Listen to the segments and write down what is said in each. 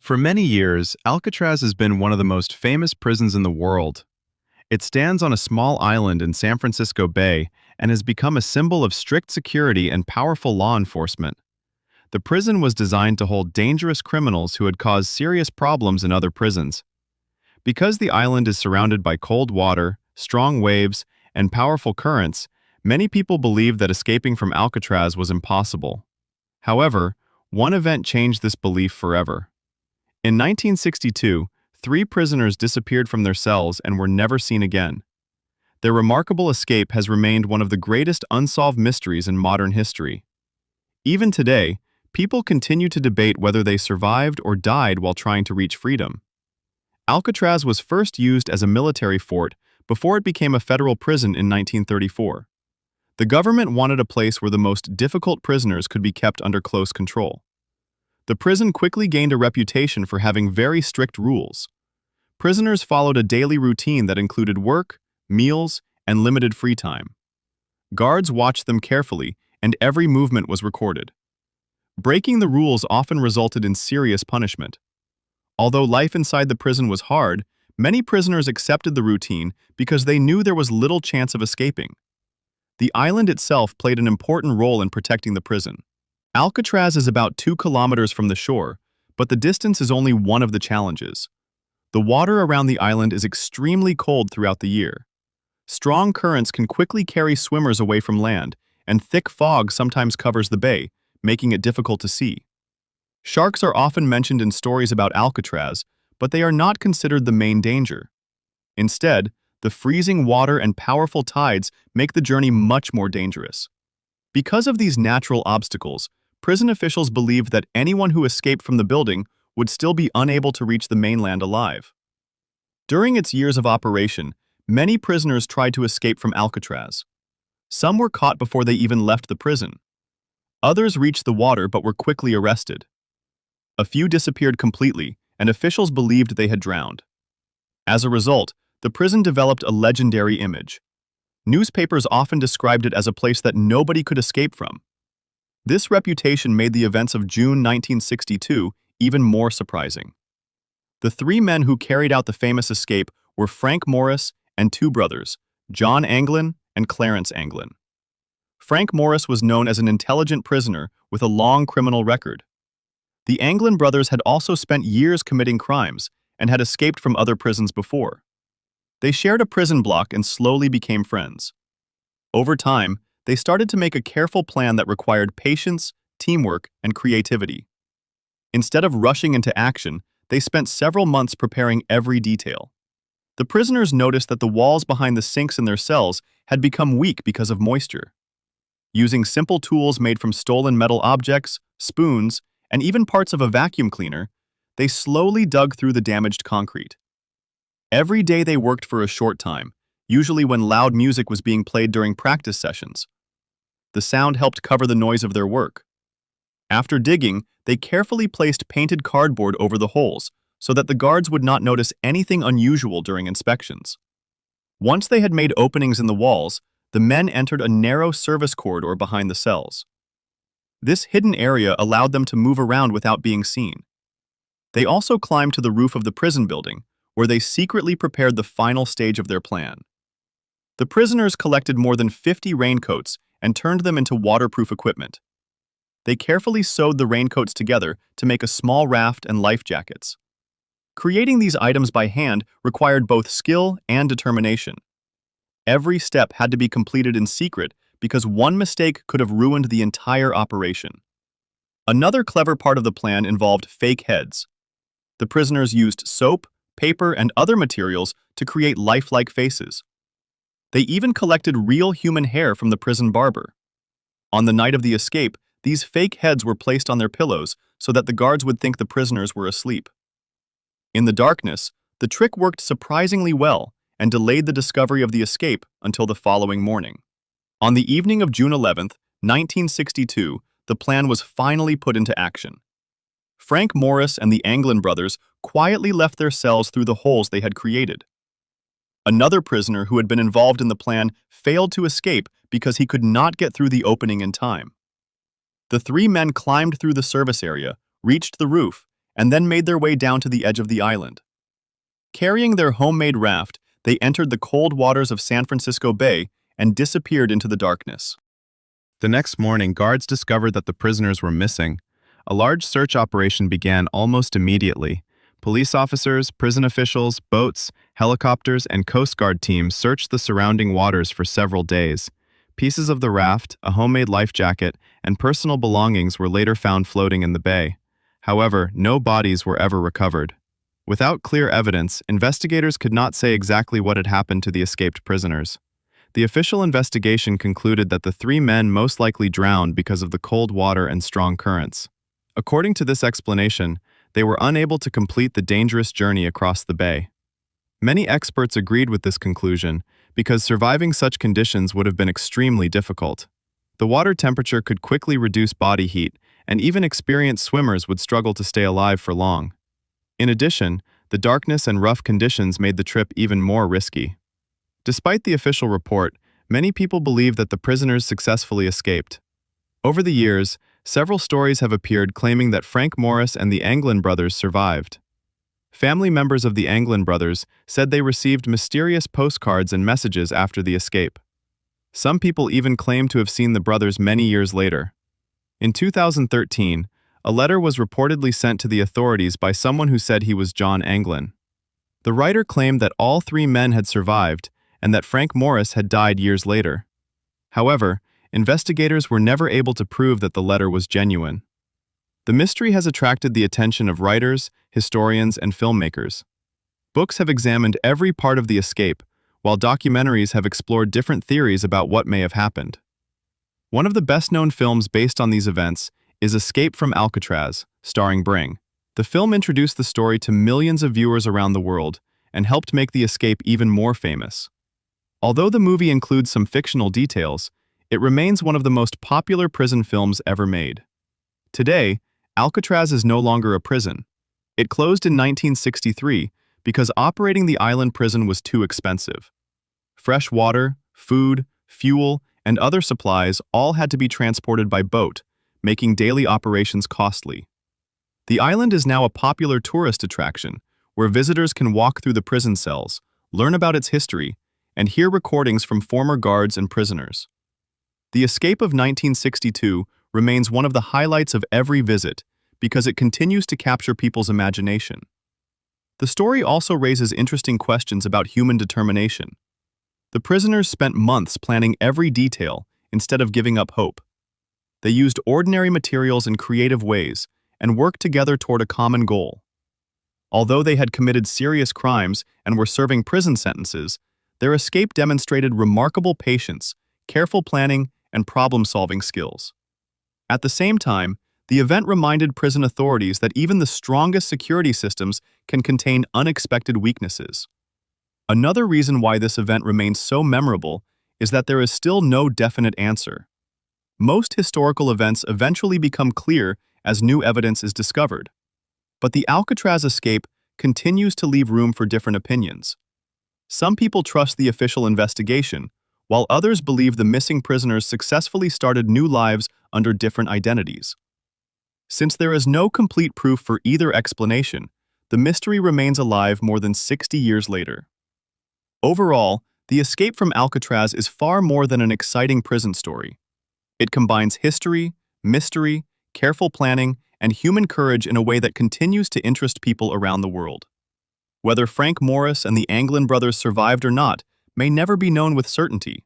For many years, Alcatraz has been one of the most famous prisons in the world. It stands on a small island in San Francisco Bay and has become a symbol of strict security and powerful law enforcement. The prison was designed to hold dangerous criminals who had caused serious problems in other prisons. Because the island is surrounded by cold water, strong waves, and powerful currents, many people believed that escaping from Alcatraz was impossible. However, one event changed this belief forever. In 1962, three prisoners disappeared from their cells and were never seen again. Their remarkable escape has remained one of the greatest unsolved mysteries in modern history. Even today, people continue to debate whether they survived or died while trying to reach freedom. Alcatraz was first used as a military fort before it became a federal prison in 1934. The government wanted a place where the most difficult prisoners could be kept under close control. The prison quickly gained a reputation for having very strict rules. Prisoners followed a daily routine that included work, meals, and limited free time. Guards watched them carefully, and every movement was recorded. Breaking the rules often resulted in serious punishment. Although life inside the prison was hard, many prisoners accepted the routine because they knew there was little chance of escaping. The island itself played an important role in protecting the prison. Alcatraz is about 2 kilometers from the shore, but the distance is only one of the challenges. The water around the island is extremely cold throughout the year. Strong currents can quickly carry swimmers away from land, and thick fog sometimes covers the bay, making it difficult to see. Sharks are often mentioned in stories about Alcatraz, but they are not considered the main danger. Instead, the freezing water and powerful tides make the journey much more dangerous. Because of these natural obstacles, prison officials believed that anyone who escaped from the building would still be unable to reach the mainland alive. During its years of operation, many prisoners tried to escape from Alcatraz. Some were caught before they even left the prison. Others reached the water but were quickly arrested. A few disappeared completely, and officials believed they had drowned. As a result, the prison developed a legendary image. Newspapers often described it as a place that nobody could escape from. This reputation made the events of June 1962 even more surprising. The 3 men who carried out the famous escape were Frank Morris and 2 brothers, John Anglin and Clarence Anglin. Frank Morris was known as an intelligent prisoner with a long criminal record. The Anglin brothers had also spent years committing crimes and had escaped from other prisons before. They shared a prison block and slowly became friends. Over time, they started to make a careful plan that required patience, teamwork, and creativity. Instead of rushing into action, they spent several months preparing every detail. The prisoners noticed that the walls behind the sinks in their cells had become weak because of moisture. Using simple tools made from stolen metal objects, spoons, and even parts of a vacuum cleaner, they slowly dug through the damaged concrete. Every day they worked for a short time, usually when loud music was being played during practice sessions. The sound helped cover the noise of their work. After digging, they carefully placed painted cardboard over the holes so that the guards would not notice anything unusual during inspections. Once they had made openings in the walls, the men entered a narrow service corridor behind the cells. This hidden area allowed them to move around without being seen. They also climbed to the roof of the prison building, where they secretly prepared the final stage of their plan. The prisoners collected more than 50 raincoats and turned them into waterproof equipment. They carefully sewed the raincoats together to make a small raft and life jackets. Creating these items by hand required both skill and determination. Every step had to be completed in secret because one mistake could have ruined the entire operation. Another clever part of the plan involved fake heads. The prisoners used soap, paper, and other materials to create lifelike faces. They even collected real human hair from the prison barber. On the night of the escape, these fake heads were placed on their pillows so that the guards would think the prisoners were asleep. In the darkness, the trick worked surprisingly well and delayed the discovery of the escape until the following morning. On the evening of June 11, 1962, the plan was finally put into action. Frank Morris and the Anglin brothers quietly left their cells through the holes they had created. Another prisoner who had been involved in the plan failed to escape because he could not get through the opening in time. The 3 men climbed through the service area, reached the roof, and then made their way down to the edge of the island. Carrying their homemade raft, they entered the cold waters of San Francisco Bay and disappeared into the darkness. The next morning, guards discovered that the prisoners were missing. A large search operation began almost immediately. Police officers, prison officials, boats, helicopters, and Coast Guard teams searched the surrounding waters for several days. Pieces of the raft, a homemade life jacket, and personal belongings were later found floating in the bay. However, no bodies were ever recovered. Without clear evidence, investigators could not say exactly what had happened to the escaped prisoners. The official investigation concluded that the three men most likely drowned because of the cold water and strong currents. According to this explanation, they were unable to complete the dangerous journey across the bay. Many experts agreed with this conclusion because surviving such conditions would have been extremely difficult. The water temperature could quickly reduce body heat, and even experienced swimmers would struggle to stay alive for long. In addition, the darkness and rough conditions made the trip even more risky. Despite the official report, many people believe that the prisoners successfully escaped. Over the years, several stories have appeared claiming that Frank Morris and the Anglin brothers survived. Family members of the Anglin brothers said they received mysterious postcards and messages after the escape. Some people even claim to have seen the brothers many years later. In 2013, a letter was reportedly sent to the authorities by someone who said he was John Anglin. The writer claimed that all three men had survived and that Frank Morris had died years later. However, investigators were never able to prove that the letter was genuine. The mystery has attracted the attention of writers, historians, and filmmakers. Books have examined every part of the escape, while documentaries have explored different theories about what may have happened. One of the best-known films based on these events is Escape from Alcatraz, starring Bring. The film introduced the story to millions of viewers around the world and helped make the escape even more famous. Although the movie includes some fictional details, it remains one of the most popular prison films ever made. Today, Alcatraz is no longer a prison. It closed in 1963 because operating the island prison was too expensive. Fresh water, food, fuel, and other supplies all had to be transported by boat, making daily operations costly. The island is now a popular tourist attraction, where visitors can walk through the prison cells, learn about its history, and hear recordings from former guards and prisoners. The escape of 1962 remains one of the highlights of every visit because it continues to capture people's imagination. The story also raises interesting questions about human determination. The prisoners spent months planning every detail instead of giving up hope. They used ordinary materials in creative ways and worked together toward a common goal. Although they had committed serious crimes and were serving prison sentences, their escape demonstrated remarkable patience, careful planning, and problem-solving skills. At the same time, the event reminded prison authorities that even the strongest security systems can contain unexpected weaknesses. Another reason why this event remains so memorable is that there is still no definite answer. Most historical events eventually become clear as new evidence is discovered. But the Alcatraz escape continues to leave room for different opinions. Some people trust the official investigation, while others believe the missing prisoners successfully started new lives under different identities. Since there is no complete proof for either explanation, the mystery remains alive more than 60 years later. Overall, the escape from Alcatraz is far more than an exciting prison story. It combines history, mystery, careful planning, and human courage in a way that continues to interest people around the world. Whether Frank Morris and the Anglin brothers survived or not may never be known with certainty.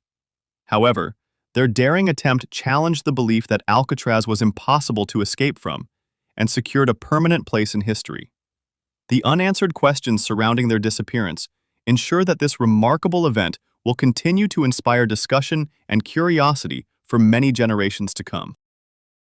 However, their daring attempt challenged the belief that Alcatraz was impossible to escape from and secured a permanent place in history. The unanswered questions surrounding their disappearance ensure that this remarkable event will continue to inspire discussion and curiosity for many generations to come.